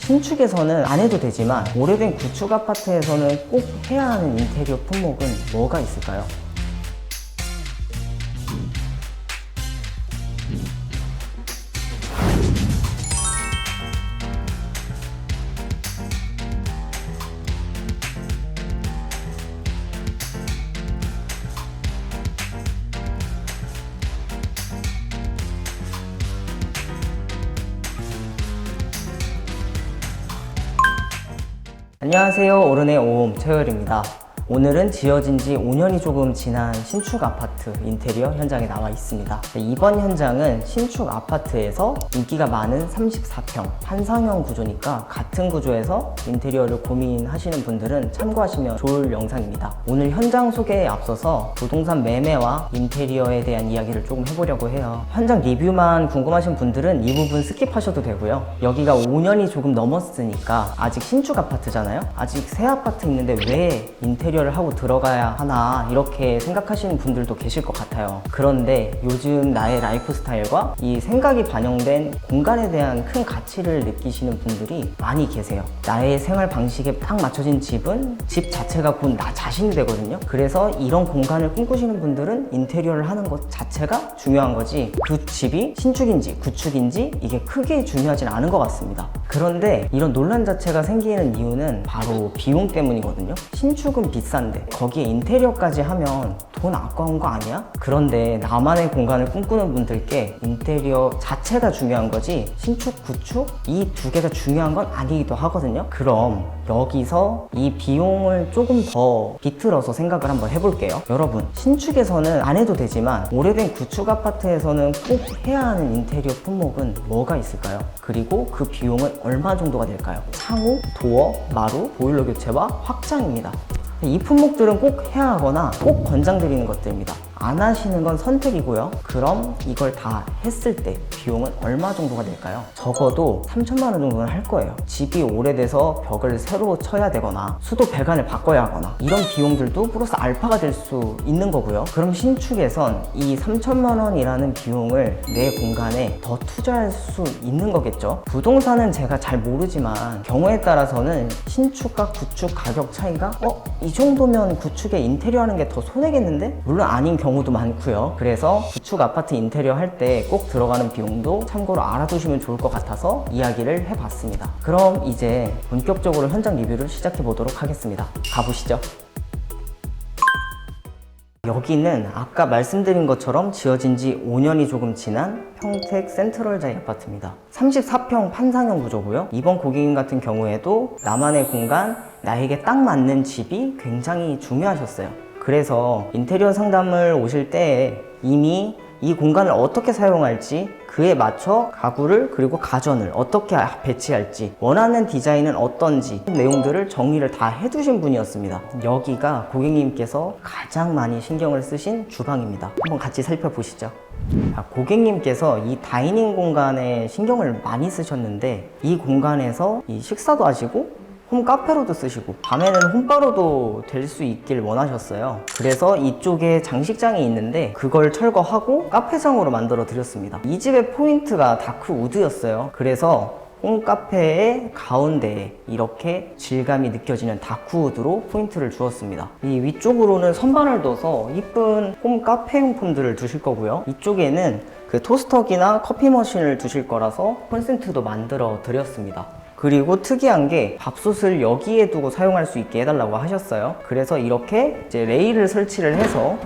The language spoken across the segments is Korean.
신축에서는 안 해도 되지만 오래된 구축 아파트에서는 꼭 해야 하는 인테리어 품목은 뭐가 있을까요? 안녕하세요. 오른의 오음 최열입니다. 오늘은 지어진 지 5년이 조금 지난 신축 아파트 인테리어 현장에 나와 있습니다. 이번 현장은 신축 아파트에서 인기가 많은 34평 판상형 구조니까 같은 구조에서 인테리어를 고민하시는 분들은 참고하시면 좋을 영상입니다. 오늘 현장 소개에 앞서서 부동산 매매와 인테리어에 대한 이야기를 조금 해보려고 해요. 현장 리뷰만 궁금하신 분들은 이 부분 스킵하셔도 되고요. 여기가 5년이 조금 넘었으니까 아직 신축 아파트잖아요. 아직 새 아파트 있는데 왜 인테리어를 하고 들어가야 하나 이렇게 생각하시는 분들도 계실 것 같아요. 그런데 요즘 나의 라이프 스타일과 이 생각이 반영된 공간에 대한 큰 가치를 느끼시는 분들이 많이 계세요. 나의 생활 방식에 딱 맞춰진 집은 집 자체가 곧 나 자신이 되거든요. 그래서 이런 공간을 꿈꾸시는 분들은 인테리어를 하는 것 자체가 중요한 거지 그 집이 신축인지 구축인지 이게 크게 중요하진 않은 것 같습니다. 그런데 이런 논란 자체가 생기는 이유는 바로 비용 때문이거든요. 신축은 비싼데 거기에 인테리어까지 하면 돈 아까운 거 아니야? 그런데 나만의 공간을 꿈꾸는 분들께 인테리어 자체가 중요한 거지 신축, 구축 이 두 개가 중요한 건 아니기도 하거든요. 그럼 여기서 이 비용을 조금 더 비틀어서 생각을 한번 해볼게요. 여러분, 신축에서는 안 해도 되지만 오래된 구축 아파트에서는 꼭 해야 하는 인테리어 품목은 뭐가 있을까요? 그리고 그 비용은 얼마 정도가 될까요? 창호, 도어, 마루, 보일러 교체와 확장입니다. 이 품목들은 꼭 해야 하거나 꼭 권장드리는 것들입니다. 안 하시는 건 선택이고요. 그럼 이걸 다 했을 때 비용은 얼마 정도가 될까요? 적어도 3천만 원 정도는 할 거예요. 집이 오래돼서 벽을 새로 쳐야 되거나 수도 배관을 바꿔야 하거나 이런 비용들도 플러스 알파가 될 수 있는 거고요. 그럼 신축에선 이 3천만 원이라는 비용을 내 공간에 더 투자할 수 있는 거겠죠. 부동산은 제가 잘 모르지만 경우에 따라서는 신축과 구축 가격 차이가 이 정도면 구축에 인테리어 하는 게 더 손해겠는데? 물론 아닌 경우도 많고요. 그래서 구축 아파트 인테리어 할 때 꼭 들어가는 비용도 참고로 알아두시면 좋을 것 같아서 이야기를 해봤습니다. 그럼 이제 본격적으로 현장 리뷰를 시작해 보도록 하겠습니다. 가보시죠. 여기는 아까 말씀드린 것처럼 지어진 지 5년이 조금 지난 평택 센트럴자이 아파트입니다. 34평 판상형 구조고요. 이번 고객님 같은 경우에도 나만의 공간, 나에게 딱 맞는 집이 굉장히 중요하셨어요. 그래서 인테리어 상담을 오실 때 이미 이 공간을 어떻게 사용할지 그에 맞춰 가구를 그리고 가전을 어떻게 배치할지 원하는 디자인은 어떤지 내용들을 정리를 다 해두신 분이었습니다. 여기가 고객님께서 가장 많이 신경을 쓰신 주방입니다. 한번 같이 살펴보시죠. 고객님께서 이 다이닝 공간에 신경을 많이 쓰셨는데 이 공간에서 이 식사도 하시고 홈카페로도 쓰시고 밤에는 홈바로도 될 수 있길 원하셨어요. 그래서 이쪽에 장식장이 있는데 그걸 철거하고 카페장으로 만들어 드렸습니다. 이 집의 포인트가 다크 우드였어요. 그래서 홈카페의 가운데에 이렇게 질감이 느껴지는 다크우드로 포인트를 주었습니다. 이 위쪽으로는 선반을 둬서 이쁜 홈카페 용품들을 두실 거고요. 이쪽에는 그 토스터기나 커피 머신을 두실 거라서 콘센트도 만들어 드렸습니다. 그리고 특이한 게 밥솥을 여기에 두고 사용할 수 있게 해달라고 하셨어요. 그래서 이렇게 이제 레일을 설치를 해서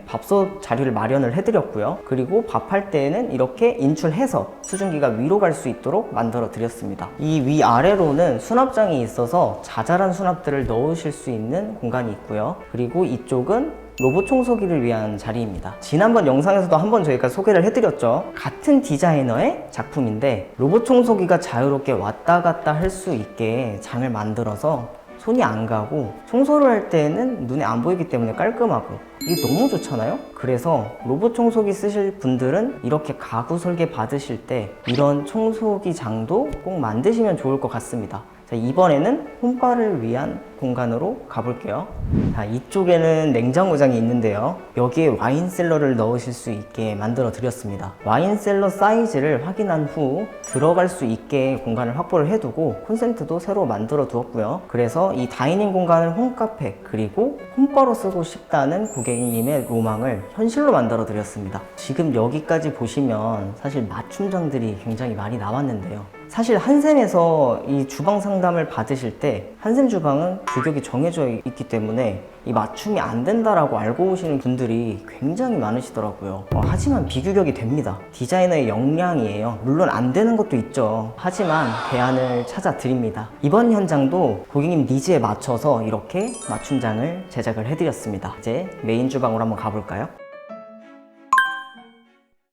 밥솥 자리를 마련을 해드렸고요. 그리고 밥할 때에는 이렇게 인출해서 수증기가 위로 갈 수 있도록 만들어 드렸습니다. 이 위아래로는 수납장이 있어서 자잘한 수납들을 넣으실 수 있는 공간이 있고요. 그리고 이쪽은 로봇 청소기를 위한 자리입니다. 지난번 영상에서도 한번 저희가 소개를 해드렸죠. 같은 디자이너의 작품인데 로봇 청소기가 자유롭게 왔다 갔다 할 수 있게 장을 만들어서 손이 안 가고 청소를 할 때는 눈에 안 보이기 때문에 깔끔하고 이게 너무 좋잖아요. 그래서 로봇 청소기 쓰실 분들은 이렇게 가구 설계 받으실 때 이런 청소기장도 꼭 만드시면 좋을 것 같습니다. 자, 이번에는 홈바를 위한 공간으로 가볼게요. 자, 이쪽에는 냉장고장이 있는데요. 여기에 와인셀러를 넣으실 수 있게 만들어 드렸습니다. 와인셀러 사이즈를 확인한 후 들어갈 수 있게 공간을 확보를 해두고 콘센트도 새로 만들어 두었고요. 그래서 이 다이닝 공간을 홈카페 그리고 홈바로 쓰고 싶다는 고객님의 로망을 현실로 만들어 드렸습니다. 지금 여기까지 보시면 사실 맞춤장들이 굉장히 많이 나왔는데요. 사실 한샘에서 이 주방 상담을 받으실 때 한샘 주방은 규격이 정해져 있기 때문에 이 맞춤이 안 된다라고 알고 오시는 분들이 굉장히 많으시더라고요. 하지만 비규격이 됩니다. 디자이너의 역량이에요. 물론 안 되는 것도 있죠. 하지만 대안을 찾아 드립니다. 이번 현장도 고객님 니즈에 맞춰서 이렇게 맞춤장을 제작을 해드렸습니다. 이제 메인 주방으로 한번 가볼까요?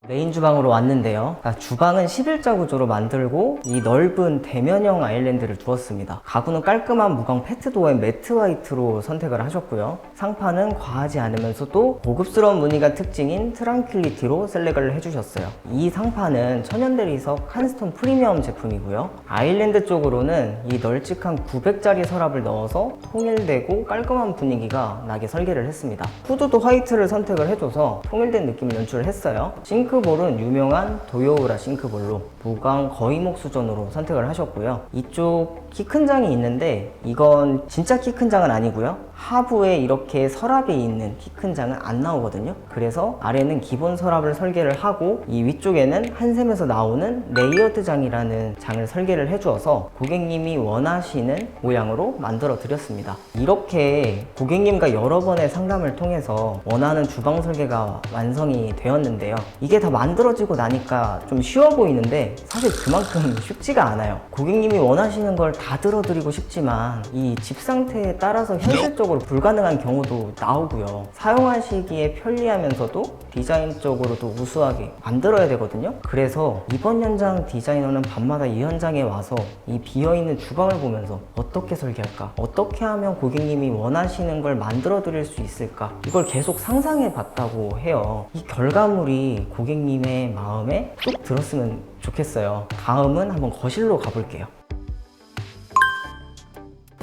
메인 주방으로 왔는데요. 주방은 11자 구조로 만들고 이 넓은 대면형 아일랜드를 두었습니다. 가구는 깔끔한 무광 패트도어의 매트 화이트로 선택을 하셨고요. 상판은 과하지 않으면서도 고급스러운 무늬가 특징인 트랑퀄리티로 셀렉을 해주셨어요. 이 상판은 천연대리석 칸스톤 프리미엄 제품이고요. 아일랜드 쪽으로는 이 널찍한 900짜리 서랍을 넣어서 통일되고 깔끔한 분위기가 나게 설계를 했습니다. 후드도 화이트를 선택을 해줘서 통일된 느낌을 연출을 했어요. 싱크볼은 유명한 도요우라 싱크볼로 무광 거의목 수전으로 선택을 하셨고요. 이쪽 키 큰 장이 있는데 이건 진짜 키 큰 장은 아니고요. 하부에 이렇게 서랍이 있는 키 큰 장은 안 나오거든요. 그래서 아래는 기본 서랍을 설계를 하고 이 위쪽에는 한샘에서 나오는 레이어드 장이라는 장을 설계를 해주어서 고객님이 원하시는 모양으로 만들어 드렸습니다. 이렇게 고객님과 여러 번의 상담을 통해서 원하는 주방 설계가 완성이 되었는데요. 이게 다 만들어지고 나니까 좀 쉬워 보이는데 사실 그만큼 쉽지가 않아요. 고객님이 원하시는 걸 다 들어드리고 싶지만 이 집 상태에 따라서 현실적으로 불가능한 경우도 나오고요. 사용하시기에 편리하면서도 디자인적으로도 우수하게 만들어야 되거든요. 그래서 이번 현장 디자이너는 밤마다 이 현장에 와서 이 비어있는 주방을 보면서 어떻게 설계할까? 어떻게 하면 고객님이 원하시는 걸 만들어 드릴 수 있을까? 이걸 계속 상상해 봤다고 해요. 이 결과물이 고객님의 마음에 쏙 들었으면 좋겠어요. 다음은 한번 거실로 가볼게요.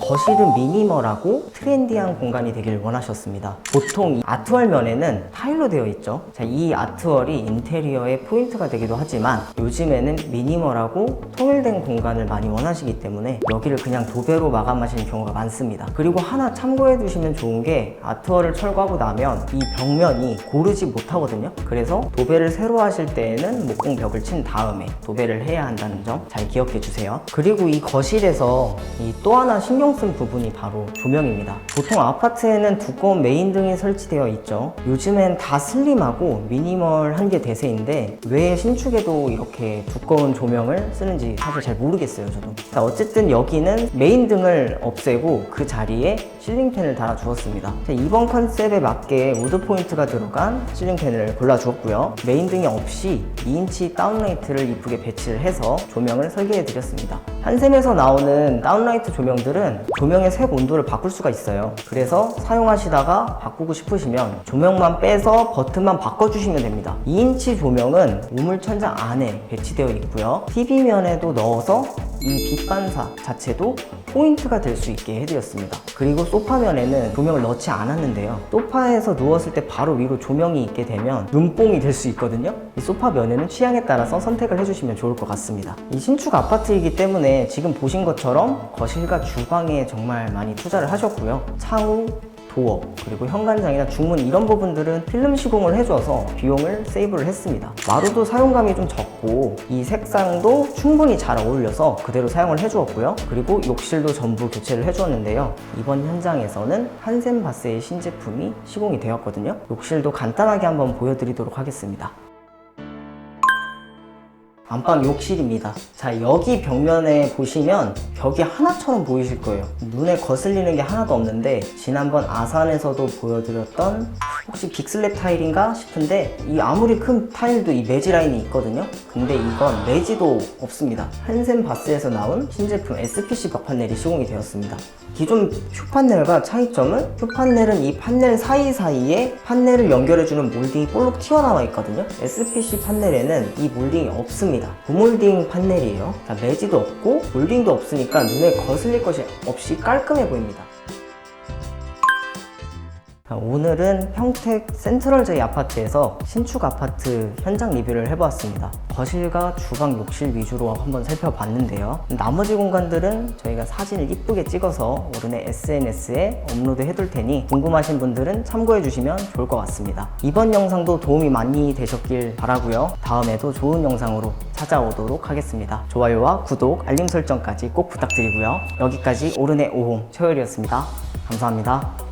거실은 미니멀하고 트렌디한 공간이 되길 원하셨습니다. 보통 이 아트월 면에는 타일로 되어 있죠. 자, 이 아트월이 인테리어의 포인트가 되기도 하지만 요즘에는 미니멀하고 통일된 공간을 많이 원하시기 때문에 여기를 그냥 도배로 마감하시는 경우가 많습니다. 그리고 하나 참고해 두시면 좋은 게 아트월을 철거하고 나면 이 벽면이 고르지 못하거든요. 그래서 도배를 새로 하실 때에는 목공벽을 친 다음에 도배를 해야 한다는 점 잘 기억해 주세요. 그리고 이 거실에서 또 하나 신경 쓴 부분이 바로 조명입니다. 보통 아파트에는 두꺼운 메인 등이 설치되어 있죠. 요즘엔 다 슬림하고 미니멀한 게 대세인데 왜 신축에도 이렇게 두꺼운 조명을 쓰는지 사실 잘 모르겠어요, 저도. 자, 어쨌든 여기는 메인 등을 없애고 그 자리에 실링팬을 달아 주었습니다. 자, 이번 컨셉에 맞게 우드 포인트가 들어간 실링팬을 골라 주었고요. 메인 등이 없이 2인치 다운라이트를 이쁘게 배치를 해서 조명을 설계해 드렸습니다. 한샘에서 나오는 다운라이트 조명들은 조명의 색 온도를 바꿀 수가 있어요. 그래서 사용하시다가 바꾸고 싶으시면 조명만 빼서 버튼만 바꿔주시면 됩니다. 2인치 조명은 우물 천장 안에 배치되어 있고요. TV면에도 넣어서 이 빛 반사 자체도 포인트가 될 수 있게 해드렸습니다. 그리고 소파면에는 조명을 넣지 않았는데요. 소파에서 누웠을 때 바로 위로 조명이 있게 되면 눈뽕이 될 수 있거든요. 이 소파 면에는 취향에 따라서 선택을 해주시면 좋을 것 같습니다. 이 신축 아파트이기 때문에 지금 보신 것처럼 거실과 주방에 정말 많이 투자를 하셨고요. 창호, 도어, 그리고 현관장이나 중문 이런 부분들은 필름 시공을 해줘서 비용을 세이브를 했습니다. 마루도 사용감이 좀 적고 이 색상도 충분히 잘 어울려서 그대로 사용을 해주었고요. 그리고 욕실도 전부 교체를 해주었는데요. 이번 현장에서는 한샘바스의 신제품이 시공이 되었거든요. 욕실도 간단하게 한번 보여드리도록 하겠습니다. 안방 욕실입니다. 자, 여기 벽면에 보시면 벽이 하나처럼 보이실 거예요. 눈에 거슬리는 게 하나도 없는데 지난번 아산에서도 보여드렸던 혹시 빅슬랩 타일인가 싶은데 이 아무리 큰 타일도 이 매지 라인이 있거든요. 근데 이건 매지도 없습니다. 한샘 바스에서 나온 신제품 SPC 벽판넬이 시공이 되었습니다. 기존 큐판넬과 차이점은 큐판넬은 이 판넬 사이사이에 판넬을 연결해주는 몰딩이 볼록 튀어나와 있거든요. SPC 판넬에는 이 몰딩이 없습니다. 무몰딩 판넬이에요. 자, 매지도 없고 몰딩도 없으니까 눈에 거슬릴 것이 없이 깔끔해 보입니다. 오늘은 평택 센트럴제이 아파트에서 신축 아파트 현장 리뷰를 해보았습니다. 거실과 주방, 욕실 위주로 한번 살펴봤는데요. 나머지 공간들은 저희가 사진을 이쁘게 찍어서 오른의 SNS에 업로드 해둘 테니 궁금하신 분들은 참고해 주시면 좋을 것 같습니다. 이번 영상도 도움이 많이 되셨길 바라고요. 다음에도 좋은 영상으로 찾아오도록 하겠습니다. 좋아요와 구독, 알림 설정까지 꼭 부탁드리고요. 여기까지 오른의 오홈 최열이었습니다. 감사합니다.